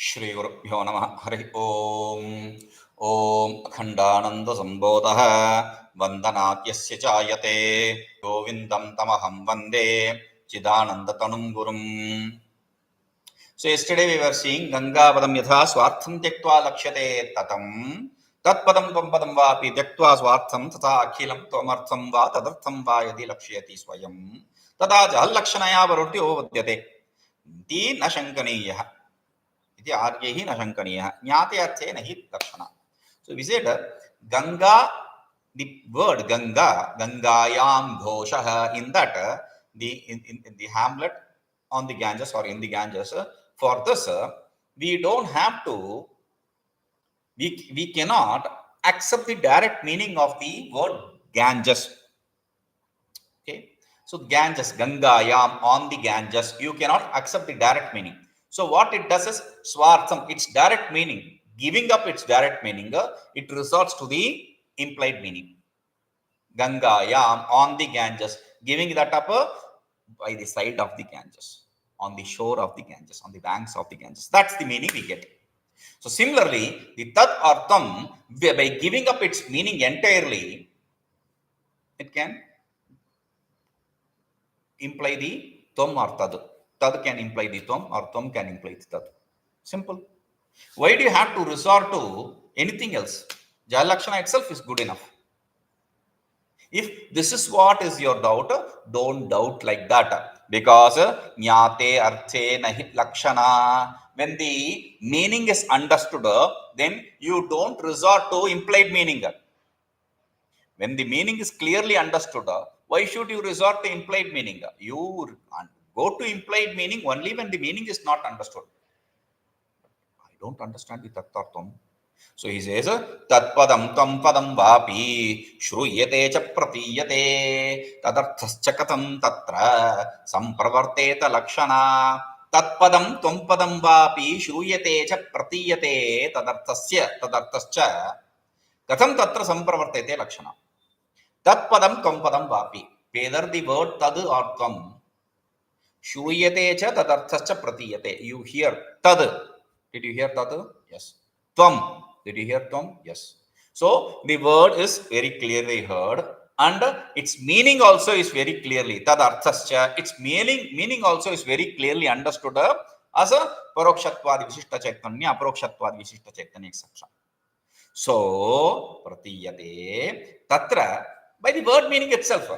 श्रीगुरुभ्यो नमः हरिः ओम् ॐ अखण्डानन्दसम्बोधः वन्दनाद्यस्य चायते गोविन्दं तमहं वन्दे चिदानन्दतनुं गुरुम्. So yesterday we were seeing Gangāpadam yathā swartham tyaktva lakṣyate tatam tatpadam tvampadaṃ vāpi tyaktva swartham tatha akhilam tvamartham va tadarthaṃ va yadi lakṣyati swayam tada jahallakṣaṇāya viruddhaṃ iti na shankaniyah iti āryehi na shankaniyah ñāte arthe nahi lakṣaṇā. So we said Ganga, the word Ganga, Gangāyām ghoṣah, in that in the hamlet on the Ganges or in the Ganges, for this we don't have to, we cannot accept the direct meaning of the word Ganges. Okay, so Ganges, Gangāyām, on the Ganges, you cannot accept the direct meaning. So what it does is swartham, its direct meaning, giving up its direct meaning, it resorts to the implied meaning. Gangāyām, on the Ganges, giving that up by the side of the Ganges, on the shore of the Ganges, on the banks of the Ganges. That's the meaning we get. So similarly, the tadarthaṃ, by giving up its meaning entirely, it can imply the tvam or tad. Tad can imply the tvam or tvam can imply the tad. Simple. Why do you have to resort to anything else? Jahallakṣaṇā itself is good enough. If this is what is your doubt, don't doubt like that. Because ñāte arthe nahi lakṣaṇā. When the meaning is understood, then you don't resort to implied meaning. When the meaning is clearly understood, why should you resort to implied meaning? You go to implied meaning only when the meaning is not understood. I don't understand the tattartham. So he says, tatpadaṃ tvampadaṃ vāpi śrūyate cha pratīyate tadarthaśca kathaṃ tatra sampravarteta lakṣaṇā tatpadaṃ tvampadaṃ vāpi śrūyate cha pratīyate tadarthaśca kathaṃ tatra sampravartete lakṣaṇā. Tatpadaṃ tvampadaṃ vāpi, whether the word tad or tvam, śrūyate cha tadarthaśca pratīyate, you hear tad. Did you hear tad? Yes. Tvam. Did you hear tvam? Yes. So the word is very clearly heard and its meaning also is very clearly, tadarthaśca, its meaning also is very clearly understood as a parokṣatvādiviśiṣṭacitordvayoḥ, parokṣatvādiviśiṣṭacitordvayoḥ, etc. So pratīyate, tatra, by the word meaning itself.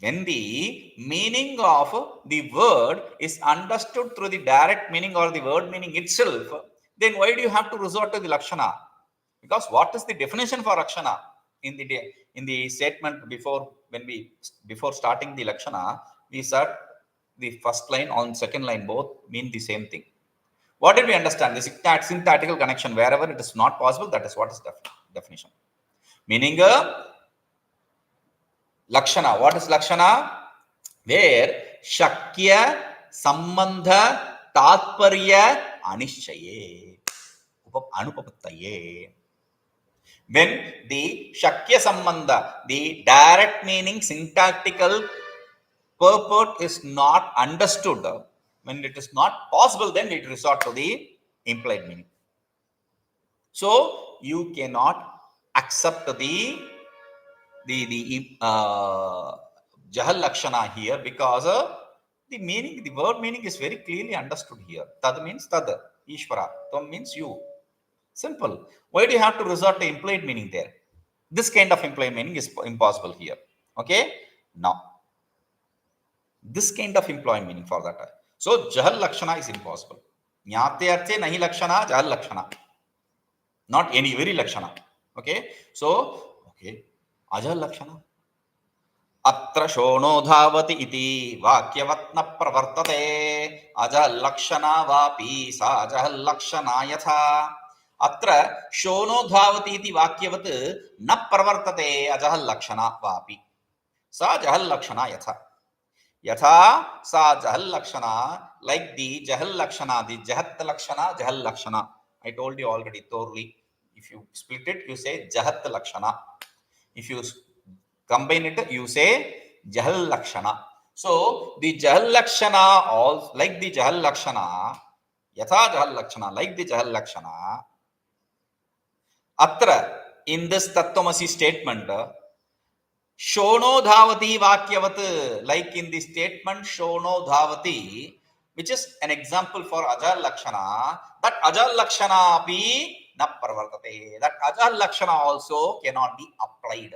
When the meaning of the word is understood through the direct meaning or the word meaning itself, then why do you have to resort to the lakṣaṇā? Because what is the definition for lakṣaṇā? In the statement before starting the lakṣaṇā, we said the first line and second line both mean the same thing. What did we understand? The syntactical connection, wherever it is not possible, that is what is definition. Meaning lakṣaṇā. What is lakṣaṇā? Where shakya sambandha tatparya anishchaye anupapattaye. When the shakya sambandha, the direct meaning, syntactical purport is not understood, when it is not possible, then it resort to the implied meaning. So you cannot accept the jahallakṣaṇā here because the meaning, the word meaning is very clearly understood here. Tad means tad, Ishvara. Tvam means you. Simple. Why do you have to resort to implied meaning there? This kind of implied meaning is impossible here. Okay? Now, this kind of implied meaning for that. So, jahallakṣaṇā is impossible. ñāte arthe nahi lakṣaṇā, jahallakṣaṇā. Not any, very lakṣaṇā. Okay? So, okay. ajahallakṣaṇā. atra śoṇo dhāvatīti vākyavanna pravartate ajahallakṣaṇā vāpi sa ajahallakṣaṇā yathā. Atra śoṇo dhāvatīti vākyavat na pravartate ajahallakṣaṇā vāpi sa jahallakṣaṇā yathā. Yathā sa jahallakṣaṇā, like the jahallakṣaṇā, the jahallakṣaṇā, jahallakṣaṇā. I told you already thoroughly. If you split it, you say jahallakṣaṇā. If you combine it, you say jahallakṣaṇā. So the jahallakṣaṇā, all like the jahallakṣaṇā, yathā jahallakṣaṇā, like the jahallakṣaṇā, atra, in this tattvamasi statement, śoṇo dhāvati vākyavat, like in the statement śoṇo dhāvati, which is an example for ajahallakṣaṇā, that ajahallakṣaṇā api na pravartate, that ajahallakṣaṇā also cannot be applied.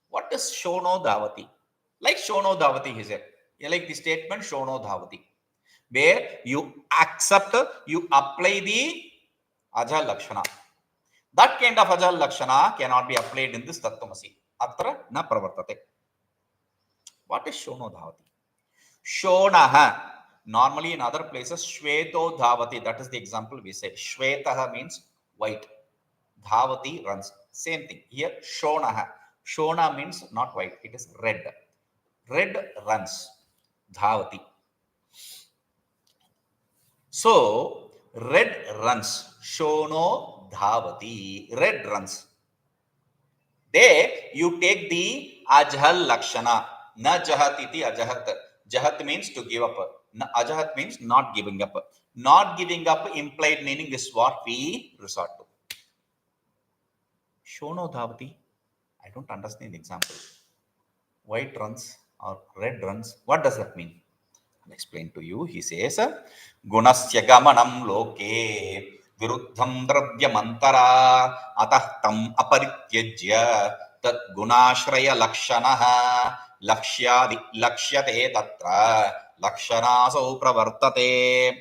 What is śoṇo dhāvati? Like śoṇo dhāvati, he said, like the statement śoṇo dhāvati, where you accept, you apply the ajahallakṣaṇā. That kind of ajahallakṣaṇā cannot be applied in this tattvamasi. Atra na pravartate. What is śoṇo dhāvati? Śoṇah. Normally in other places, śveto dhāvati. That is the example we say. Śvetah means white. Dhāvati runs. Same thing. Here, śoṇah. Śona means not white. It is red. Red runs. Dhāvati. So, red runs. Śoṇo dhāvati. Red runs. There you take the ajahallakṣaṇā. Na jahatiti ajahat. Jahat means to give up. Na ajahat means not giving up. Not giving up implied meaning is what we resort to. Śoṇo dhāvati. I don't understand the example. White runs or red runs. What does that mean? I'll explain to you. He says, guṇasya gamanaṃ loke viruddhaṃ dravyamantarā atastamaparityajya tadguṇāśrayalakṣaṇaḥ lakṣyādirlakṣyate tatra lakṣaṇāsau pravartate.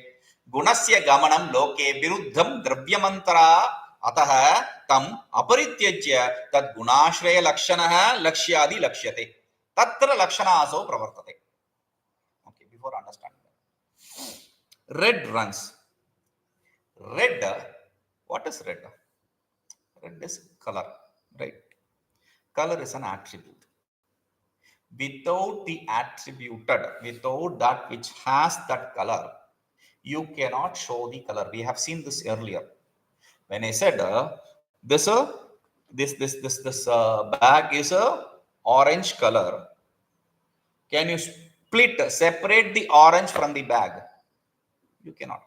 Guṇasya gamanaṃ loke viruddhaṃ dravyamantarā atah tam aparityajya tadguṇāśrayalakṣaṇaḥ lakṣyādirlakṣyate tatra lakṣaṇāsau pravartate. Okay, before understanding that. Red runs. Red, what is red? Red is color, right? Color is an attribute. Without the attributed, without that which has that color, you cannot show the color. We have seen this earlier. When I said this bag is a orange color, can you separate the orange from the bag? You cannot.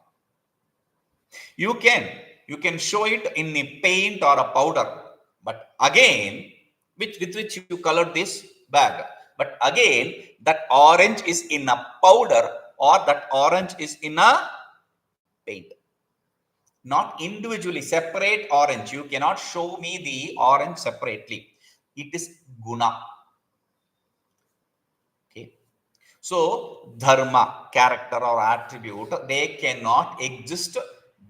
You can show it in a paint or a powder, but again, with which you colored this bag. But again, that orange is in a powder or that orange is in a paint. Not individually, separate orange. You cannot show me the orange separately. It is guna. Okay. So, dharma, character or attribute, they cannot exist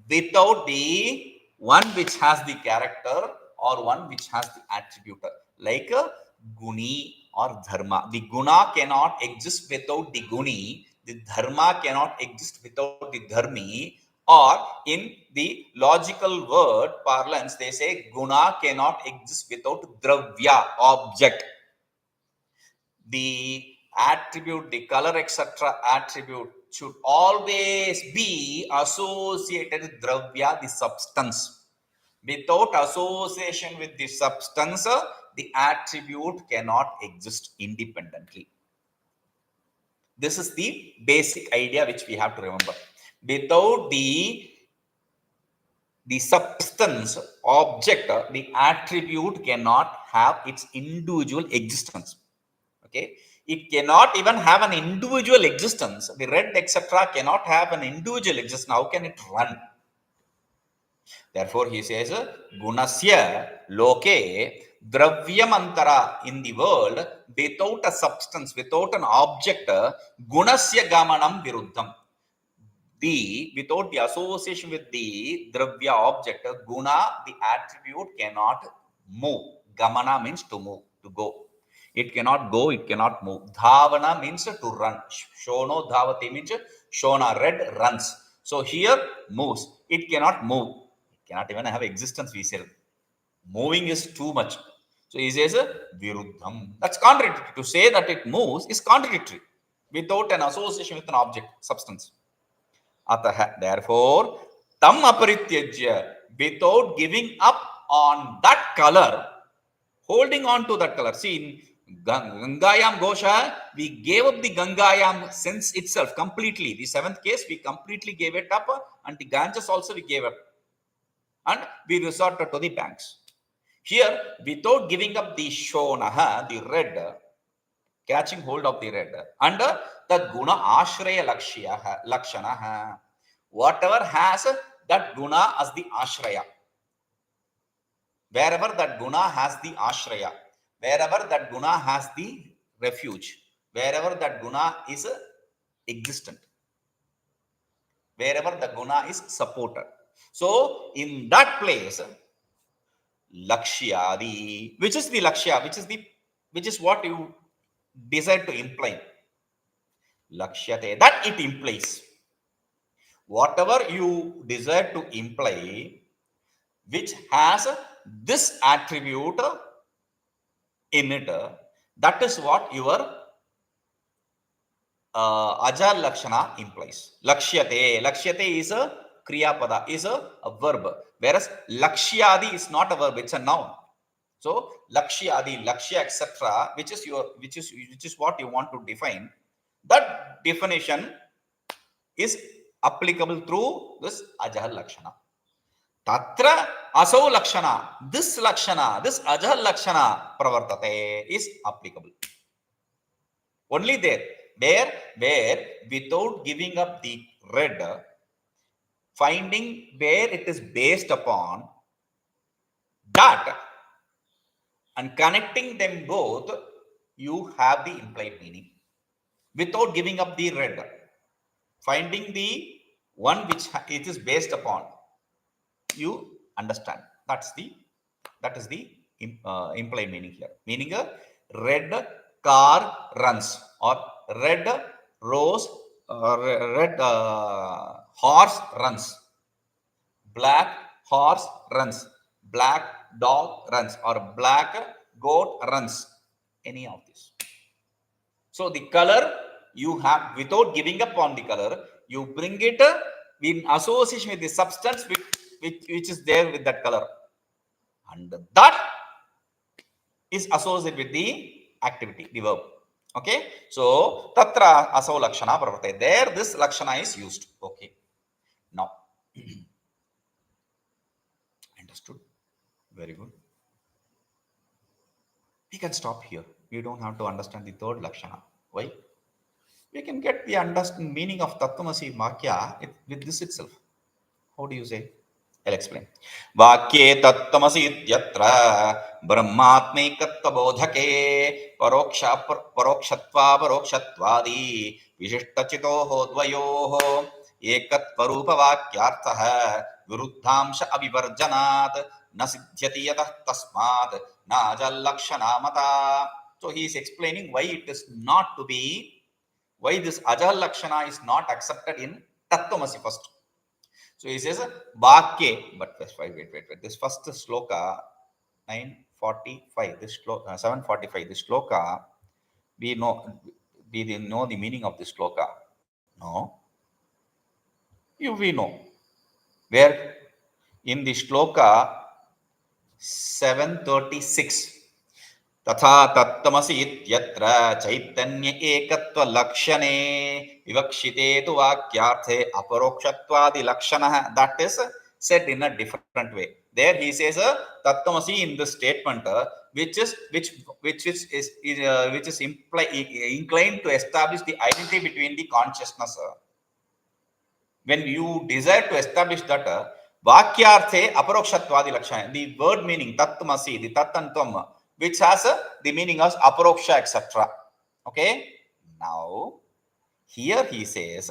without the one which has the character or one which has the attribute. Like a guni or dharma. The guna cannot exist without the guni. The dharma cannot exist without the dharmi. Or in the logical word parlance, they say guna cannot exist without dravya, object. The attribute, the color, etc. attribute should always be associated with dravya, the substance. Without association with the substance, the attribute cannot exist independently. This is the basic idea which we have to remember. Without the substance, object, the attribute cannot have its individual existence. Okay, it cannot even have an individual existence. The red, etc., cannot have an individual existence. How can it run? Therefore, he says, guṇasya loke dravyamantarā, in the world, without a substance, without an object, guṇasya gamanaṃ viruddhaṃ. Without the association with the dravya object, guna, the attribute, cannot move. Gamana means to move, to go. It cannot go, it cannot move. Dhāvana means to run. Śoṇo dhāvati means śona, red runs. So here moves. It cannot move. It cannot even have existence, we say. Moving is too much. So he says viruddhaṃ. That's contradictory. To say that it moves is contradictory without an association with an object, substance. Atah, therefore, tam aparityajya, without giving up on that color, holding on to that color. See, Gangayam Gosha, we gave up the Gangayam sense itself completely. The seventh case, we completely gave it up, and the Ganges also we gave up. And we resorted to the banks. Here, without giving up the śoṇah, the red, catching hold of the red, and tadguṇāśrayalakṣaṇā, whatever has that guna as the ashraya, wherever that guna has the ashraya, wherever that guna has the refuge, wherever that guna is existent, wherever the guna is supported. So, in that place, lakṣyādi, which is the lakṣya, which is what you desire to imply. Lakṣyate, that it implies. Whatever you desire to imply, which has this attribute in it, that is what your ajahallakṣaṇā implies. Lakṣyate is a kriyapada, is a verb, whereas lakṣyādi is not a verb, it's a noun. So lakṣyādi, lakṣya, etc., which is what you want to define. That definition is applicable through this ajahallakṣaṇā. Tatra asau lakṣaṇā, this lakṣaṇā, this ajahallakṣaṇā pravartate is applicable. Only there, where without giving up the red, finding where it is based upon that and connecting them both, you have the implied meaning. Without giving up the red, finding the one which it is based upon, you understand. That is the implied meaning here. Meaning a red car runs, or red rose, red horse runs, black horse runs, black dog runs, or black goat runs. Any of this. So the color you have, without giving up on the color, you bring it in association with the substance which is there with that color, and that is associated with the activity, the verb. Okay, so tatra asau lakṣaṇā pravartate, there this lakṣaṇā is used. Okay, now understood? Very good. We can stop here. We don't have to understand the third lakṣaṇā. Why? We can get the understand meaning of tattvamasī vākya with this itself. How do you say? I'll explain. Vākye tattvamasītyatra brahmātmaikatvabodhake parokṣatvāparokṣatvādiviśiṣṭacitordvayoḥ ekatvarūpavākyārtho viruddhaṃ avivarjanāt na siddhyati yathā tasmāt na ajahallakṣaṇā. So he is explaining why it is not to be, why this ajahallakṣaṇā is not accepted in tattvamasi first. So he says vākye, but wait. This first sloka 945, this sloka 745, this sloka we know the meaning of this sloka. No, we know where in the sloka 736. Tathā tattvamasītyatra caitanya ekatvalakṣaṇē vivakṣite tu vākyārthe aparokṣatvādirlakṣaṇaḥ. That is said in a different way. There he says tattvamasi in this statement, which is inclined to establish the identity between the consciousness. When you desire to establish that vākyārthe aparokṣatvādirlakṣaṇaḥ, the word meaning tattvamasi, the tat and tvam, which has the meaning of aparoksha, etc. Okay. Now, here he says,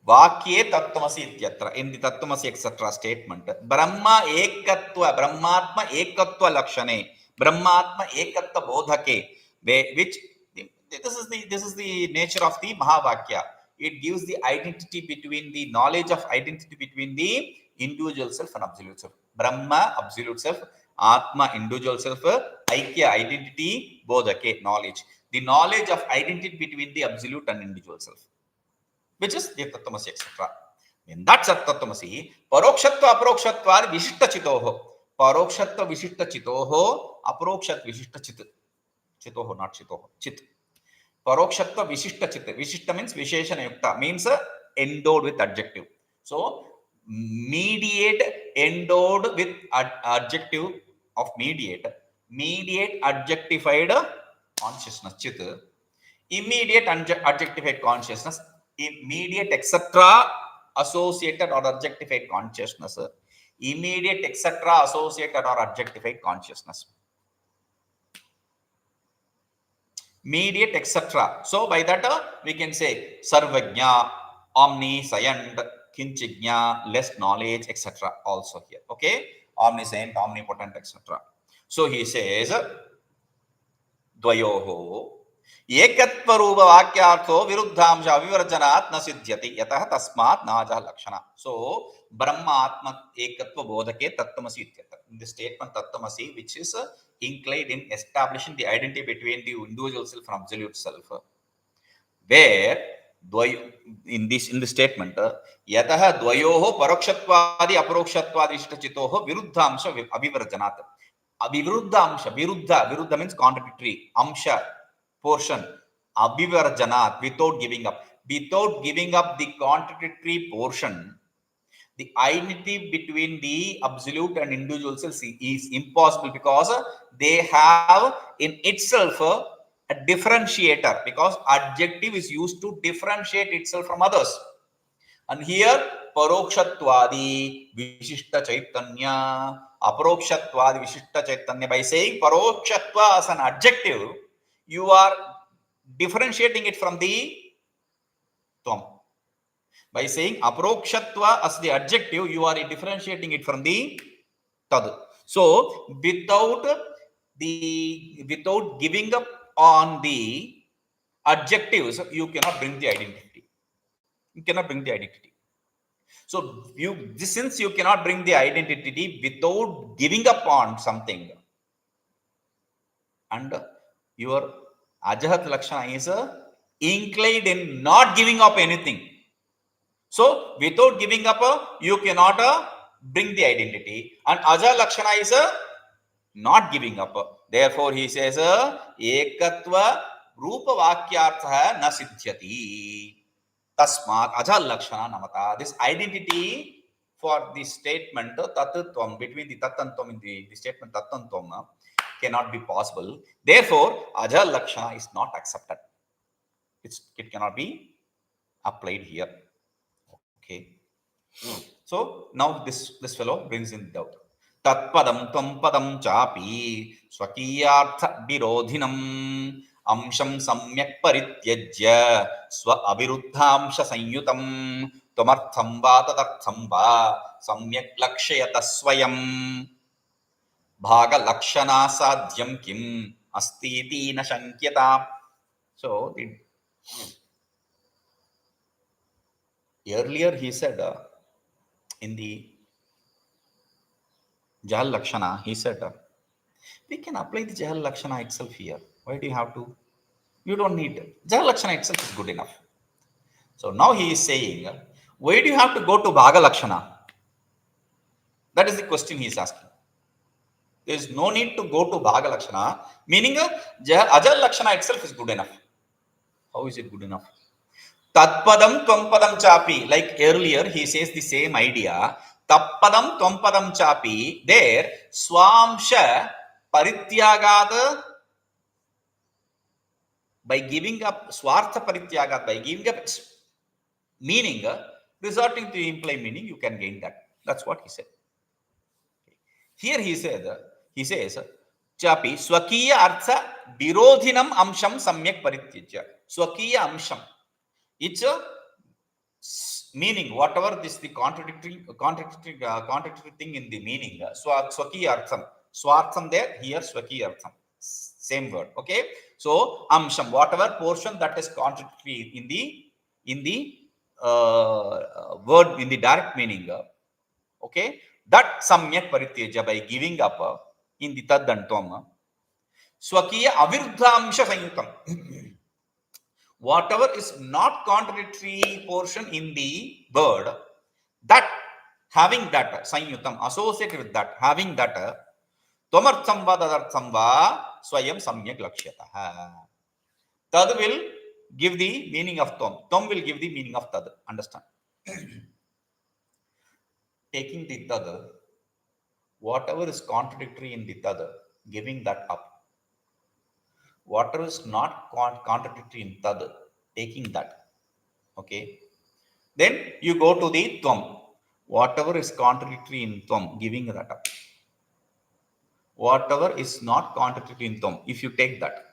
vākye tattvamasītyatra, in the tattvamasi, etc. statement, brahmātma ekatva lakṣaṇē, brahmātmaikatvabodhake, which this is the nature of the Mahavakya. It gives the identity between the knowledge of identity between the individual self and absolute self. Brahma, absolute self; Atma, individual self; Aikya, identity; Bodhake, knowledge. The knowledge of identity between the absolute and individual self, which is the tattvamasi, etc. In that tattvamasi, parokṣatvāparokṣatvādiviśiṣṭacitordvayoḥ, parokṣatva viṣiṣṭa chitoho aparokṣat viṣiṣṭa chit. Chitoho, not chitoho, chit. Parokṣatva viṣiṣṭa chit. Viṣiṣṭa means visheshana yukta, means endowed with adjective. So mediate endowed with adjective of mediate adjectified consciousness chit. Immediate adjectified consciousness, immediate etc. associated or adjectified consciousness, immediate etc. associated or adjectified consciousness, mediate etc. So by that we can say sarvajna, omniscient, kinchigna, less knowledge, etc. also here. Okay, omniscient, omnipotent, etc. So he says dvayoḥ ekatvarūpavākyārtho viruddhaṃ avivarjanaat na siddhyati yathā tasmāt na ajahallakṣaṇā. So brahmātmaikatvabodhake tattvamasītyatra. In the statement tattvamasi, which is inclined in establishing the identity between the individual self and absolute self, where in the statement yathā dvayoḥ parokṣatvādi aparokṣatvādiviśiṣṭacitoh viruddhaṃ avivarjanaat. Viruddha means contradictory. Amsha, portion. Avivarjanat, without giving up. Without giving up the contradictory portion, the identity between the absolute and individual self is impossible, because they have in itself a differentiator, because adjective is used to differentiate itself from others. And here parokṣatvādi viśiṣṭa caitanya, aparokṣatvādi viśiṣṭa caitanya. By saying parokṣatva as an adjective, you are differentiating it from the tvam. By saying aparokṣatva as the adjective, you are differentiating it from the tad. So without giving up on the adjectives, you cannot bring the identity. You cannot bring the identity. So since you cannot bring the identity without giving up on something, and your ajahallakṣaṇā is inclined in not giving up anything. So without giving up, you cannot bring the identity, and ajahallakṣaṇā is not giving up. Therefore he says ekatvarūpavākyārtho na siddhyati. Tasmat ajahallakṣaṇā namata. This identity for the statement tattvaṃ, between the tat and tvam in the statement tat and tvam, cannot be possible. Therefore ajahallakṣaṇā is not accepted. It cannot be applied here. Okay. So now this fellow brings in doubt. Tatpadaṃ tvampadaṃ chapi śrūyate viruddhaṃ amsham samyak parityajya swa viruddhaṃ samyutam tvamartham va tadarthaṃ va samyak lakṣyata swayam bhāga sadhyam kim astiti na shankyata. So earlier he said in the jahallakṣaṇā, he said we can apply the jahallakṣaṇā itself here. Why do you have to? You don't need it. Jahallakṣaṇā itself is good enough. So now he is saying, why do you have to go to vāga-lakṣaṇā? That is the question he is asking. There is no need to go to vāga-lakṣaṇā, meaning ajahallakṣaṇā itself is good enough. How is it good enough? Tatpadaṃ tvampadaṃ chapi, like earlier he says the same idea. Tatpadaṃ tvampadaṃ chapi, there swamsha parityagat, by giving up swartha parityagat, by giving up its meaning, resorting to the implied meaning, you can gain that. That's what he said. Here he says chapi swakiya artha virodhinam amsham samyak parityajya. Swakiya amsham, it's a meaning, whatever this the contradictory thing in the meaning. Swakiya artham, swartham there, here swakiya artham, same word. Okay, so amsham, whatever portion that is contradictory in the word, in the direct meaning, okay, that samyak parityajya, by giving up in the tad and tvam. Swakiya aviruddhamsha samyutam, whatever is not contradictory portion in the word, that having that, sanyutam, associated with that, having that, tvamartham va tadartham va swayam samyak lakṣyatah. Tad will give the meaning of tvam. Tvam will give the meaning of tad. Understand? Taking the tad, whatever is contradictory in the tad, giving that up. Whatever is not contradictory in tad, taking that. Okay. Then you go to the tvam. Whatever is contradictory in tvam, giving that up. Whatever is not contradictory in tvam, if you take that,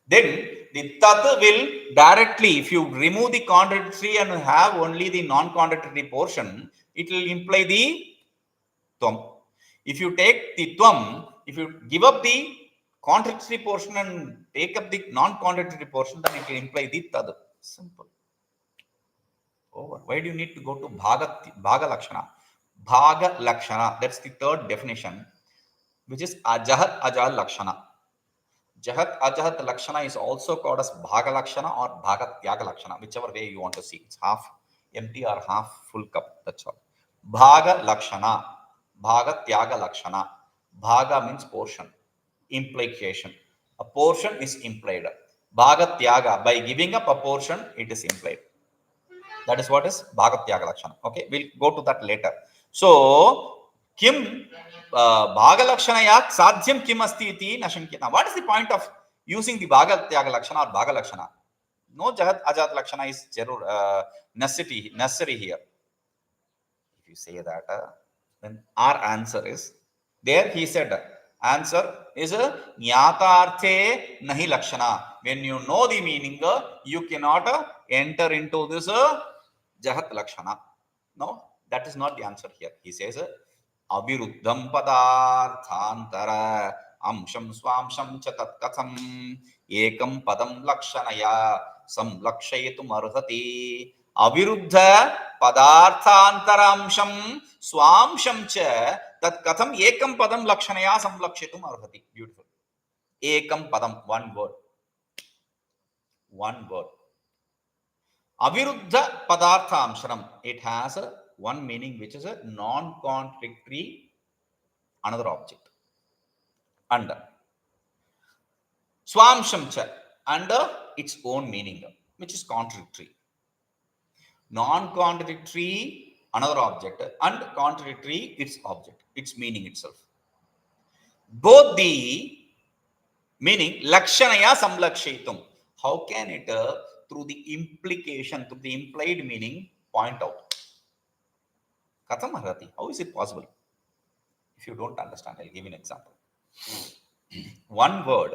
then the tat will directly, if you remove the contradictory and have only the non-contradictory portion, it will imply the tvam. If you take the tvam, if you give up the contradictory portion and take up the non-contradictory portion, then it will imply the tad. Simple. Over. Why do you need to go to vākyavanna? Vākyavanna, that's the third definition, which is ajahallakṣaṇā. Jahallakṣaṇā is also called as bhagalakṣaṇā or bhagatyagalakṣaṇā, whichever way you want to see. It's half empty or half full cup. That's all. Bhagalakṣaṇā, bhagatyagalakṣaṇā. Bhaga means portion, implication. A portion is implied. Bhagatyaga, by giving up a portion, it is implied. That is what is bhagatyagalakṣaṇā. Okay, we'll go to that later. So, kim bhagalakṣaṇaya sadhyam kim asti iti na shankita. What is the point of using the bhagatyagalakṣaṇā or bhagalakṣaṇā? No ajahallakṣaṇā is necessary here. If you say that, then our answer is, there he said, answer is nyātārthe nahi lakṣaṇā. When you know the meaning, you cannot enter into this jahallakṣaṇā. No, that is not the answer here. He says, viruddhaṃ padarthaṃ amsham swamsham cha kathaṃ ekam padam lakṣaṇaya samlakṣayetum arhati. Aviruddha padarthaṃ swamsham cha tat kathaṃ ekam padam lakṣaṇaya samlakṣayetum arhati. Beautiful. Ekam padam, one word. One word. Aviruddha padarthaṃ, it has one meaning, which is a non-contradictory another object. And swamsham cha, under its own meaning, which is contradictory. Non-contradictory another object and contradictory its object, its meaning itself. Both the meaning lakṣaṇaya samlakṣayitum. How can it, through the implication, through the implied meaning, point out? Kathaṃ arhati. How is it possible? If you don't understand, I'll give you an example. One word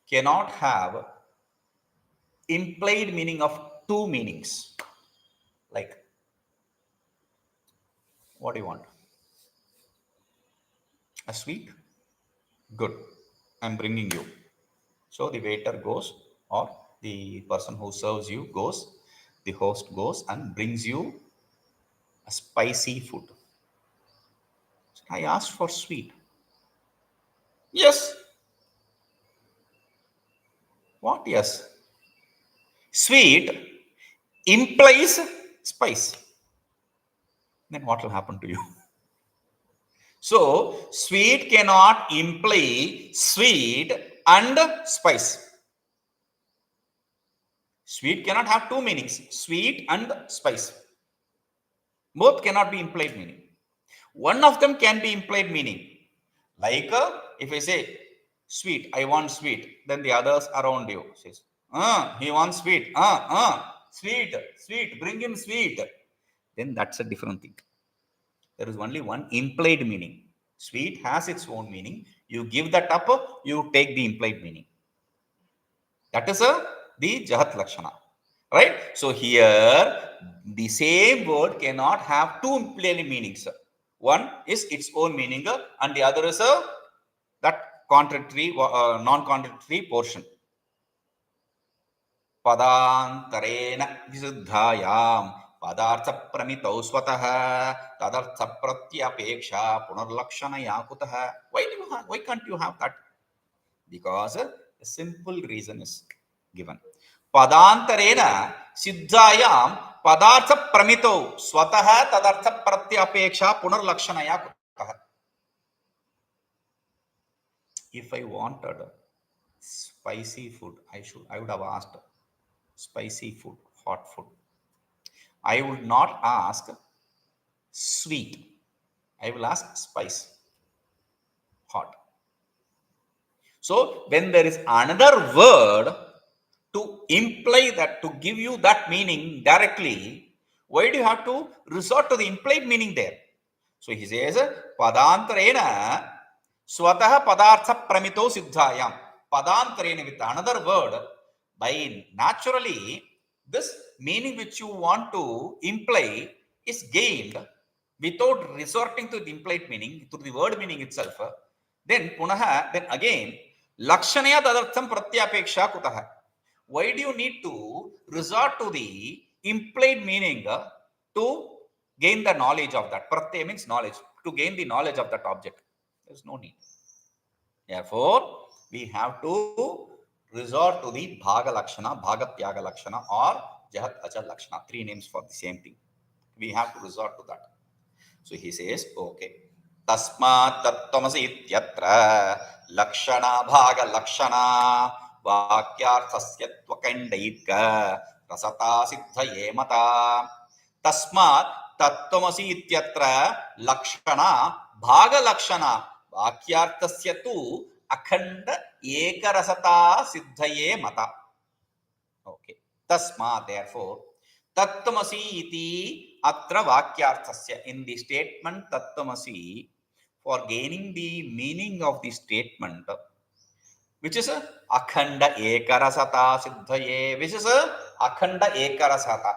cannot have implied meaning of two meanings. Like, what do you want? A sweet? Good. I'm bringing you. So the waiter goes, or the person who serves you goes, the host goes and brings you a spicy food. So I asked for sweet. Yes. What? Yes. Sweet implies spice. Then what will happen to you? So, sweet cannot imply sweet and spice. Sweet cannot have two meanings, sweet and spice. Both cannot be implied meaning. One of them can be implied meaning. Like if I say, sweet, I want sweet, then the others around you says, he wants sweet, sweet, bring him sweet. Then that's a different thing. There is only one implied meaning. Sweet has its own meaning. You give that up, you take the implied meaning. That is the jahallakṣaṇā. Right? So here, the same word cannot have two implied meanings. One is its own meaning, and the other is that contradictory, non-contradictory portion. Padantarena viruddhaṃ padartha pramitau swataha tadartha pratyapeksha punarlakṣanaya kutaha. Why can't you have that? Because a simple reason is given. Padantarena siddhayam padartha pramito swataha tadartha pratyapeksha punarlakṣaṇaya kutah. If I wanted spicy food, I would have asked spicy food, hot food. I would not ask sweet. I will ask spice, hot. So when there is another word to imply that, to give you that meaning directly, why do you have to resort to the implied meaning there? So he says, padantarena swataha padartha pramito siddhayam. Padantarena, with another word, by naturally, this meaning which you want to imply is gained without resorting to the implied meaning, to the word meaning itself. Then punaha, then again, lakṣaṇaya tadartham pratyapeksha kutah. Why do you need to resort to the implied meaning to gain the knowledge of that? Pratyaya means knowledge, to gain the knowledge of that object. There is no need. Therefore, we have to resort to the bhāga-lakṣaṇā, bhāga-tyāga-lakṣaṇā, or jahallakṣaṇā. Three names for the same thing. We have to resort to that. So he says, okay. Tasmāt tattvamasītyatra lakṣaṇā bhāga-lakṣaṇā vākyārthasya tvakandaika rasatā siddhaye matā. Tasmāt tattvamasītyatra lakṣaṇā bhāga-lakṣaṇā vākyārthasya tu akhanda ekarasatā siddhaye matā. Okay. Tasmāt, therefore, tattvamasi iti atra vākyārthasya. In the statement tattvamasi, for gaining the meaning of the statement, which is a akhanda ekarasata siddhaye, which is a akhanda ekarasata,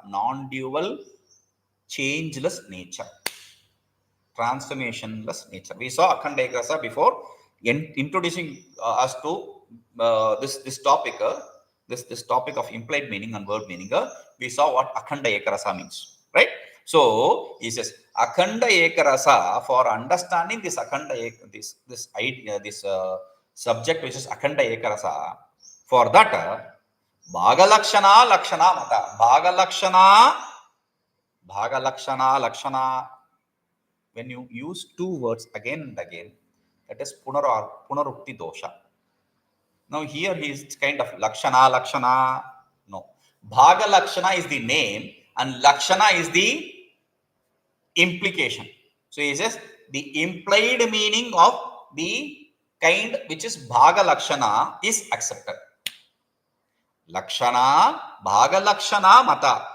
non-dual, changeless nature, transformationless nature. We saw akhanda ekarasa before introducing us to this topic. This topic of implied meaning and word meaning, we saw what akhanda ekarasa means, right? So he says akhanda ekarasa, for understanding this akhanda this idea, this subject which is akhanda ekarasa, for that bhāga-lakṣaṇā lakṣaṇā mata. Bhāga-lakṣaṇā, when you use two words again and again, that is punarukti dosha. Now here he is kind of lakṣaṇā. No. Bhāga-lakṣaṇā is the name and lakṣaṇā is the implication. So he says the implied meaning of the kind which is bhāga-lakṣaṇā is accepted. Lakṣaṇā, bhāga-lakṣaṇā mata.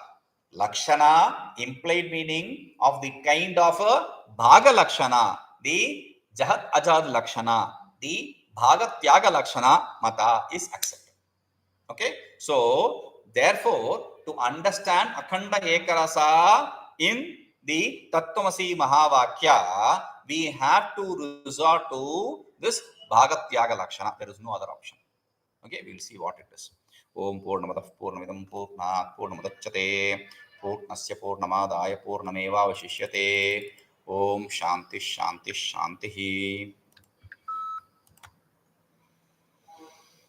Lakṣaṇā, implied meaning of the kind of a bhāga-lakṣaṇā, the jahallakṣaṇā, the vākyavanna mata is accepted. Okay, so therefore, to understand akhanda ekarasa in the tattvamasi mahavakya, we have to resort to this vākyavanna. There is no other option. Okay, we will see what it is. Om purnamadaః purnamidam purnāt purnamudachyate purnasya purnamadāya purnamevāvaśiṣyate. Om shanti shanti shanti.